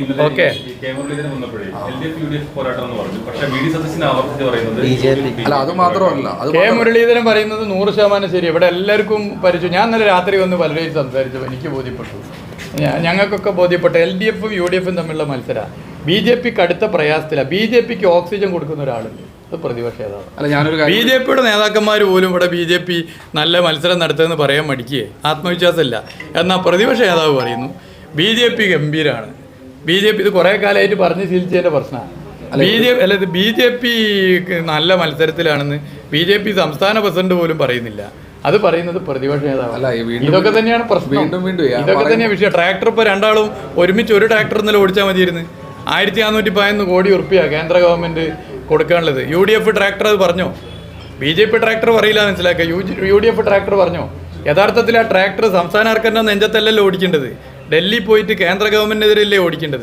Okay അല്ല അത് മാത്രമല്ല കെ മുരളീധരൻ പറയുന്നത് 100% ശരി. ഇവിടെ എല്ലാവർക്കും പരിചയം. ഞാൻ ഇന്നലെ രാത്രി വന്ന് പലരെയും സംസാരിച്ചു, എനിക്ക് ബോധ്യപ്പെട്ടു, ഞങ്ങൾക്കൊക്കെ ബോധ്യപ്പെട്ടു. LDF UDF തമ്മിലുള്ള മത്സരം BJP കടുത്ത പ്രയാസത്തിലാണ്. BJP ഓക്സിജൻ കൊടുക്കുന്ന ഒരാളുണ്ട്, അത് പ്രതിപക്ഷ നേതാവ്. അല്ല ഞാനൊരു BJP നേതാക്കന്മാർ പോലും ഇവിടെ BJP നല്ല മത്സരം നടത്തുമെന്ന് പറയാൻ മടിക്കുകയെ, ആത്മവിശ്വാസമില്ല. എന്നാൽ പ്രതിപക്ഷ നേതാവ് പറയുന്നു BJP ഗംഭീരമാണ്. BJP ഇത് കുറേ കാലമായിട്ട് പറഞ്ഞ് ശീലിച്ചതിൻ്റെ പ്രശ്നമാണ്. BJP നല്ല മത്സരത്തിലാണെന്ന് BJP സംസ്ഥാന പ്രസിഡന്റ് പോലും പറയുന്നില്ല, അത് പറയുന്നത് പ്രതിപക്ഷ നേതാവ്. ഇതൊക്കെ തന്നെയാണ് പ്രശ്നം, ഇതൊക്കെ തന്നെയാണ് വിഷയം. ട്രാക്ടർ ഇപ്പോൾ രണ്ടാളും ഒരുമിച്ച് ഒരു ട്രാക്ടർ ഇന്നലെ ഓടിച്ചാൽ മതിയായിരുന്നു. 1411 കോടി ഉറുപ്പിക കേന്ദ്ര ഗവൺമെൻറ് കൊടുക്കാനുള്ളത്. UDF ട്രാക്ടർ അത് പറഞ്ഞോ? BJP ട്രാക്ടർ പറയില്ല, മനസ്സിലാക്കുക. UDF ട്രാക്ടർ പറഞ്ഞോ? യഥാർത്ഥത്തിൽ ആ ട്രാക്ടർ സംസ്ഥാന സർക്കാരിൻ്റെ നെഞ്ചത്തല്ലല്ലോ ഓടിക്കേണ്ടത്, ഡൽഹി പോയിട്ട് കേന്ദ്ര ഗവൺമെൻറ്റിനെതിരല്ലേ ഓടിക്കേണ്ടത്.